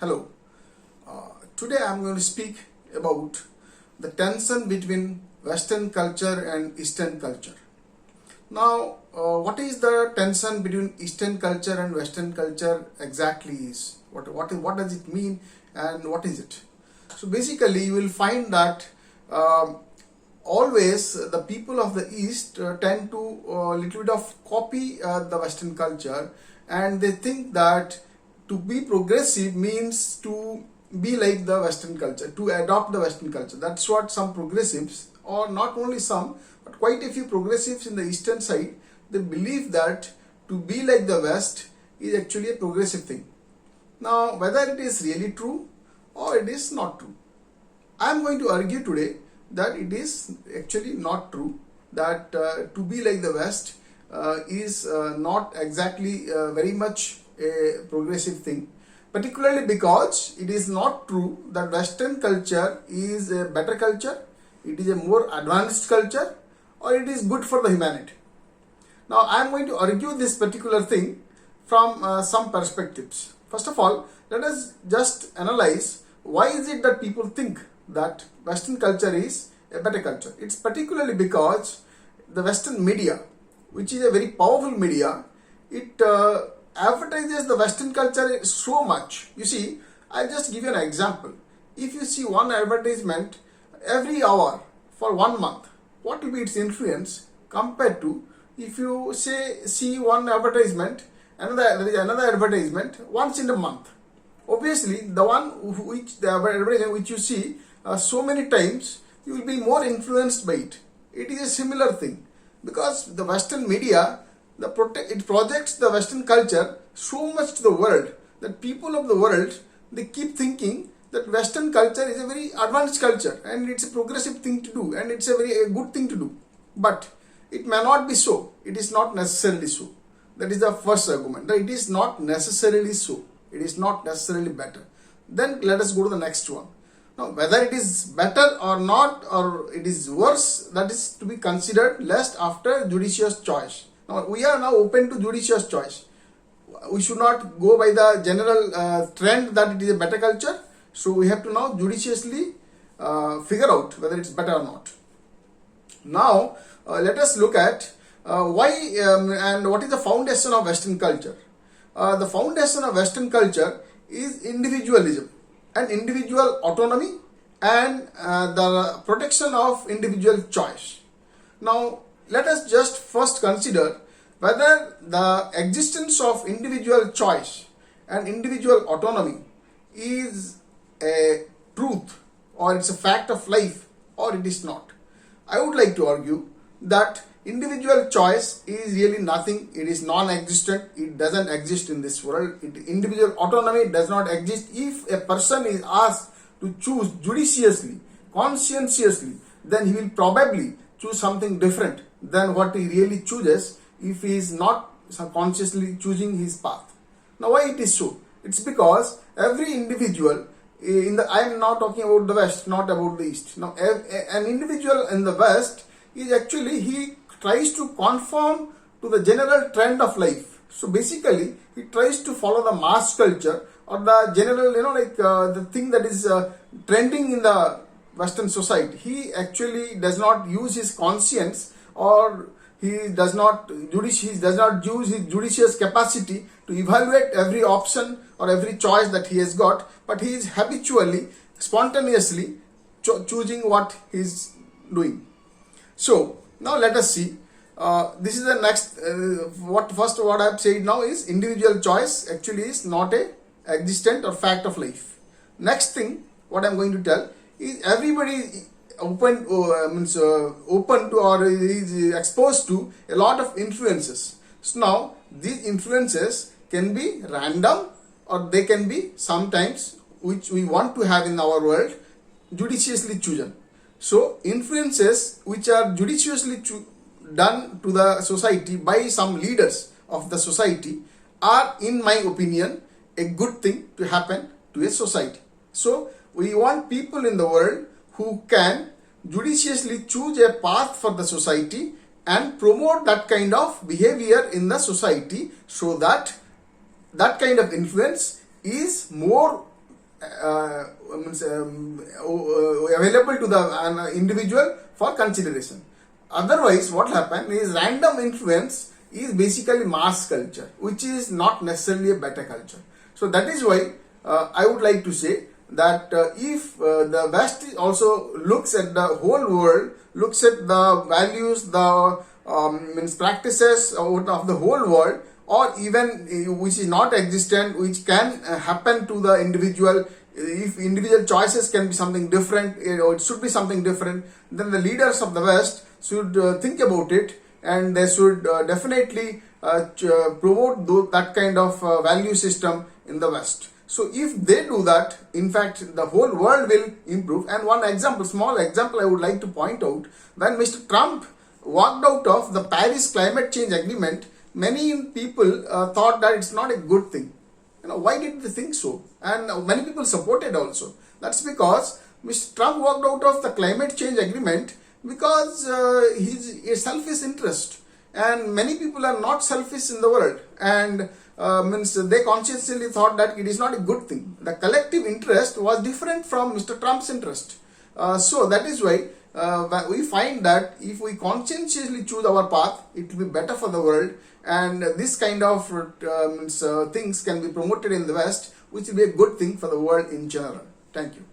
Hello. Today I am going to speak about the tension between Western culture and Eastern culture. Now, what is the tension between Eastern culture and Western culture exactly is? What does it mean and what is it? So basically, you will find that always the people of the East tend to little bit of copy the Western culture, and they think that to be progressive means to be like the Western culture, to adopt the Western culture. That's what some progressives, or not only some, but quite a few progressives in the Eastern side, they believe that to be like the West is actually a progressive thing. Now, whether it is really true or it is not true, I am going to argue today that it is actually not true, that to be like the West is not exactly very much a progressive thing, particularly because it is not true that Western culture is a better culture, it is a more advanced culture, or it is good for the humanity. Now I am going to argue this particular thing from some perspectives. First of all, let us just analyze why is it that people think that Western culture is a better culture. It's particularly because the Western media, which is a very powerful media, it advertises the Western culture so much. You see, I'll just give you an example. If you see one advertisement every hour for 1 month, what will be its influence compared to if you see one advertisement, there is another advertisement once in a month. Obviously, the advertisement which you see so many times, you will be more influenced by it. It is a similar thing because the Western media, it projects the Western culture so much to the world that people of the world, they keep thinking that Western culture is a very advanced culture and it's a progressive thing to do and it's a good thing to do. But it may not be so. It is not necessarily so. That is the first argument. That it is not necessarily so. It is not necessarily better. Then let us go to the next one. Now, whether it is better or not, or it is worse, that is to be considered lest after judicious choice. Now, we are now open to judicious choice. We should not go by the general trend that it is a better culture. So, we have to now judiciously figure out whether it's better or not. Now, let us look at why and what is the foundation of Western culture. The foundation of Western culture is individualism and individual autonomy and the protection of individual choice. Now, let us just first consider whether the existence of individual choice and individual autonomy is a truth or it's a fact of life or it is not. I would like to argue that individual choice is really nothing. It is non-existent. It doesn't exist in this world. Individual autonomy does not exist. If a person is asked to choose judiciously, conscientiously, then he will probably choose something different than what he really chooses if he is not consciously choosing his path. Now, why it is so? It's because every individual I am now talking about the West, not about the East. Now, an individual in the West is actually, he tries to conform to the general trend of life. So basically, he tries to follow the mass culture or the general, the thing that is trending in the Western society. He actually does not use his conscience, or he does not use his judicious capacity to evaluate every option or every choice that he has got, but he is habitually, spontaneously choosing what he is doing. So now let us see. This is the next. What I have said now is individual choice actually is not a existent or fact of life. Next thing, what I am going to tell is everybody open to or is exposed to a lot of influences. So now these influences can be random or they can be sometimes which we want to have in our world judiciously chosen. So influences which are judiciously done to the society by some leaders of the society are, in my opinion, a good thing to happen to a society. So we want people in the world who can judiciously choose a path for the society and promote that kind of behavior in the society, so that that kind of influence is more available to the individual for consideration. Otherwise, what happens is random influence is basically mass culture, which is not necessarily a better culture. So that is why I would like to say that if the West also looks at the whole world, looks at the values, the practices of the whole world, or even which is not existent, which can happen to the individual. If individual choices can be something different, or it should be something different, then the leaders of the West should think about it, and they should definitely promote that kind of value system in the West. So if they do that, in fact, the whole world will improve. And one example, small example I would like to point out, when Mr. Trump walked out of the Paris climate change agreement, many people thought that it's not a good thing. Why did they think so? And many people supported also. That's because Mr. Trump walked out of the climate change agreement because his selfish interest. And many people are not selfish in the world, and they consciously thought that it is not a good thing. The collective interest was different from Mr. Trump's interest. So that is why we find that if we conscientiously choose our path, it will be better for the world, and this kind of things can be promoted in the West, which will be a good thing for the world in general. Thank you.